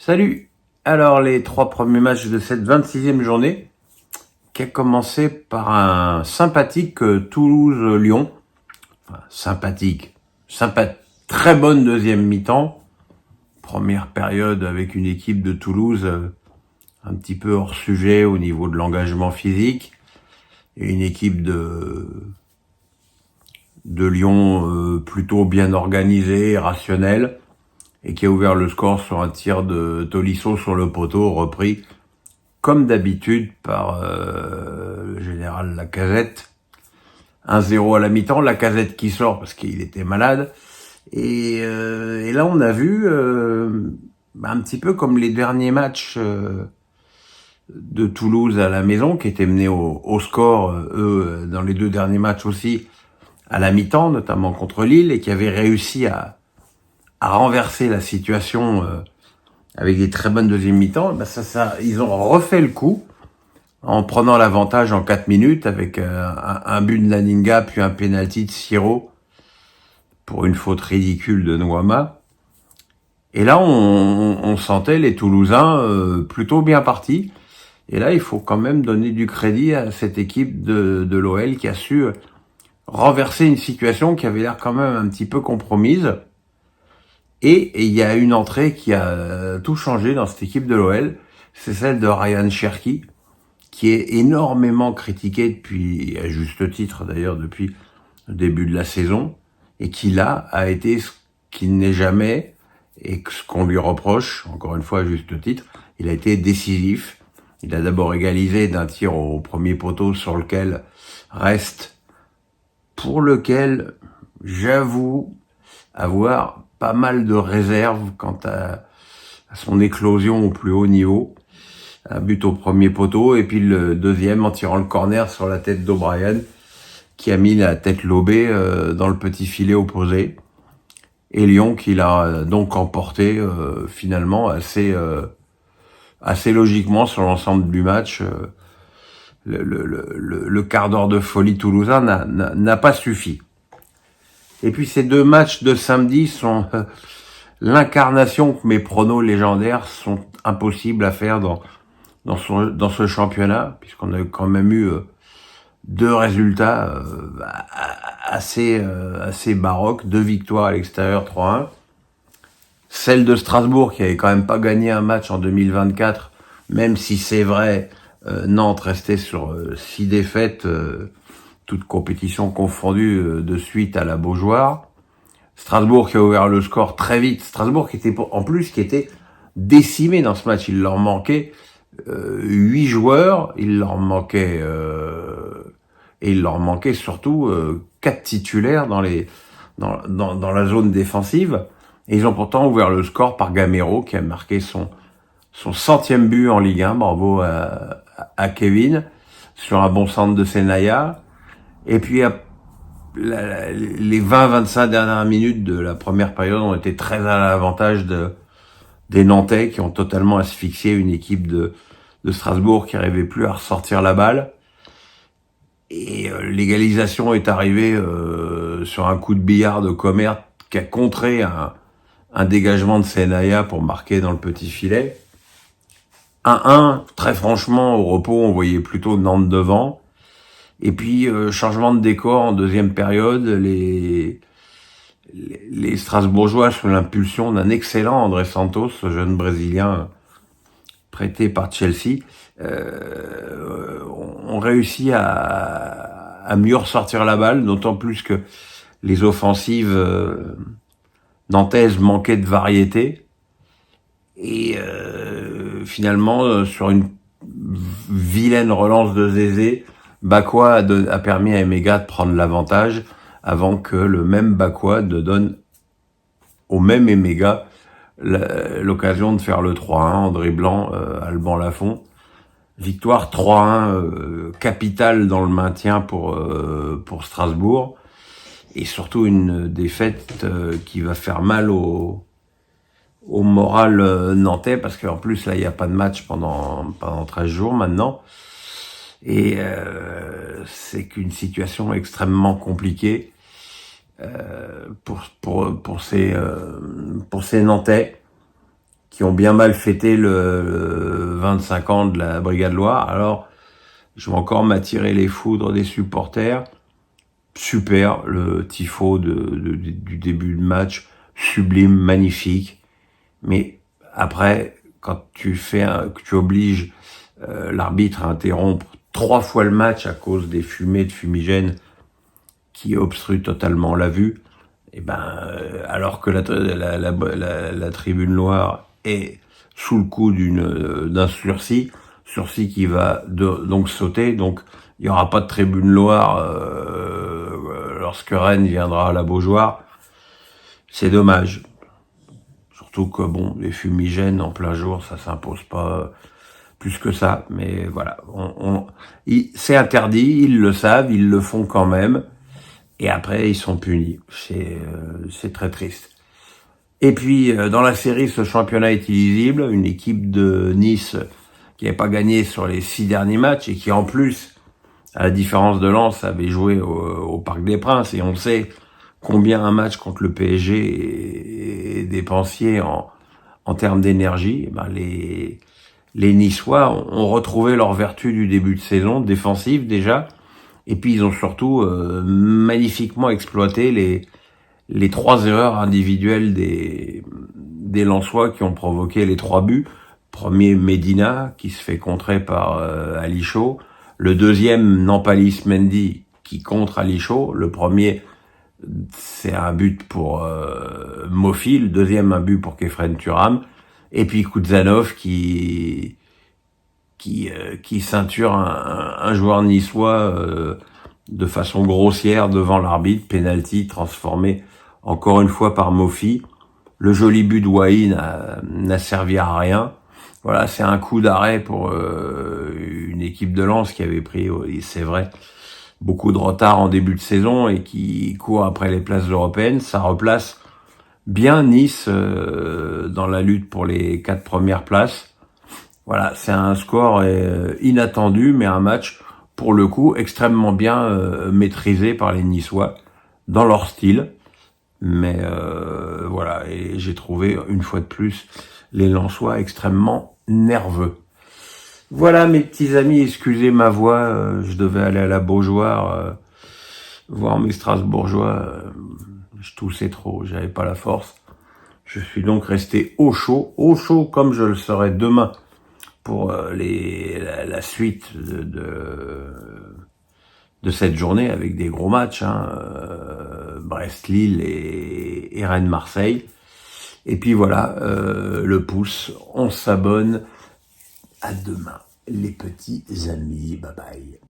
Salut! Alors, les 3 premiers matchs de cette 26e journée, qui a commencé par un sympathique Toulouse-Lyon. Enfin, très bonne deuxième mi-temps. Première période avec une équipe de Toulouse un petit peu hors sujet au niveau de l'engagement physique. Et une équipe de Lyon plutôt bien organisée et rationnelle. Et qui a ouvert le score sur un tir de Tolisso sur le poteau, repris comme d'habitude par le général Lacazette. 1-0 à la mi-temps, Lacazette qui sort parce qu'il était malade. Et là, on a vu un petit peu comme les derniers matchs de Toulouse à la maison, qui étaient menés au score, eux, dans les 2 derniers matchs aussi, à la mi-temps, notamment contre Lille, et qui avaient réussi à renverser la situation avec des très bonnes deuxième mi-temps. Ils ont refait le coup en prenant l'avantage en 4 minutes avec un but de Laninga puis un penalty de Siro pour une faute ridicule de Nwama. Et là, on sentait les Toulousains plutôt bien partis. Et là, il faut quand même donner du crédit à cette équipe de l'OL qui a su renverser une situation qui avait l'air quand même un petit peu compromise. Et il y a une entrée qui a tout changé dans cette équipe de l'OL, c'est celle de Ryan Cherki, qui est énormément critiqué depuis, à juste titre d'ailleurs, depuis le début de la saison, et qui là a été ce qu'il n'est jamais, et ce qu'on lui reproche, encore une fois à juste titre, il a été décisif. Il a d'abord égalisé d'un tir au premier poteau pour lequel j'avoue avoir pas mal de réserves quant à son éclosion au plus haut niveau. Un but au premier poteau, et puis le deuxième en tirant le corner sur la tête d'O'Brien, qui a mis la tête lobée dans le petit filet opposé. Et Lyon qui l'a donc emporté finalement assez logiquement sur l'ensemble du match. Le quart d'heure de folie toulousain n'a pas suffi. Et puis ces 2 matchs de samedi sont l'incarnation que mes pronos légendaires sont impossibles à faire dans ce championnat, puisqu'on a quand même eu 2 résultats assez baroques, 2 victoires à l'extérieur, 3-1. Celle de Strasbourg qui avait quand même pas gagné un match en 2024, même si c'est vrai, Nantes restait sur 6 défaites, toutes compétitions confondues de suite à la Beaujoire. Strasbourg qui a ouvert le score très vite. Strasbourg qui était décimé dans ce match. Il leur manquait 8 joueurs. Il leur manquait surtout 4 titulaires dans la zone défensive. Et ils ont pourtant ouvert le score par Gamero qui a marqué son 100e but en Ligue 1. Bravo à Kevin sur un bon centre de Senaya. Et puis les 20-25 dernières minutes de la première période ont été très à l'avantage des Nantais qui ont totalement asphyxié une équipe de Strasbourg qui n'arrivait plus à ressortir la balle. Et l'égalisation est arrivée sur un coup de billard de Commerce qui a contré un dégagement de Senaya pour marquer dans le petit filet. 1-1, très franchement, au repos, on voyait plutôt Nantes devant. Et puis, changement de décor en deuxième période, les Strasbourgeois, sous l'impulsion d'un excellent André Santos, ce jeune Brésilien prêté par Chelsea, ont réussi à mieux ressortir la balle, d'autant plus que les offensives nantaises manquaient de variété. Et finalement, sur une vilaine relance de Zézé, Bakwa a permis à Emega de prendre l'avantage avant que le même Bakwa ne donne au même Emega l'occasion de faire le 3-1 en dribblant Alban Lafont. Victoire 3-1 capitale dans le maintien pour Strasbourg, et surtout une défaite qui va faire mal au moral nantais, parce qu'en plus là il n'y a pas de match pendant 13 jours maintenant. Et c'est qu'une situation extrêmement compliquée pour ces Nantais qui ont bien mal fêté le 25 ans de la Brigade Loire. Alors, je vais encore m'attirer les foudres des supporters. Super, le tifo du début de match, sublime, magnifique. Mais après, quand que tu obliges l'arbitre à interrompre 3 fois le match à cause des fumées de fumigène qui obstruent totalement la vue, et alors que la tribune Loire est sous le coup d'un sursis qui va donc sauter, donc il y aura pas de tribune Loire lorsque Rennes viendra à la Beaujoire. C'est dommage. Surtout que les fumigènes en plein jour, ça s'impose pas plus que ça. Mais voilà, c'est interdit, ils le savent, ils le font quand même. Et après, ils sont punis. C'est très triste. Et puis, dans la série, ce championnat est illisible. Une équipe de Nice qui n'avait pas gagné sur les 6 derniers matchs et qui, en plus, à la différence de Lens, avait joué au Parc des Princes. Et on sait combien un match contre le PSG est dépensier en termes d'énergie. Les Niçois ont retrouvé leur vertu du début de saison, défensive déjà. Et puis ils ont surtout magnifiquement exploité les 3 erreurs individuelles des Lensois qui ont provoqué les 3 buts. Premier, Medina, qui se fait contrer par Ali Chaud. Le deuxième, Nampalis Mendy, qui contre Ali Chaud. Le premier, c'est un but pour Mofi. Le deuxième, un but pour Kefren Turam. Et puis Kuzanov qui ceinture un joueur niçois de façon grossière devant l'arbitre, penalty transformé encore une fois par Mofi. Le joli but de Wai n'a servi à rien. Voilà, c'est un coup d'arrêt pour une équipe de Lens qui avait pris, c'est vrai, beaucoup de retard en début de saison et qui court après les places européennes. Ça replace bien Nice dans la lutte pour les 4 premières places. Voilà, c'est un score inattendu, mais un match, pour le coup, extrêmement bien maîtrisé par les Niçois, dans leur style. Mais voilà, et j'ai trouvé, une fois de plus, les Lensois extrêmement nerveux. Voilà, mes petits amis, excusez ma voix, je devais aller à la Beaujoire, voir mes Strasbourgeois, je toussais trop, j'avais pas la force. Je suis donc resté au chaud comme je le serai demain pour la suite de cette journée avec des gros matchs, Brest-Lille et Rennes-Marseille. Et puis voilà, le pouce, on s'abonne. À demain, les petits amis. Bye bye.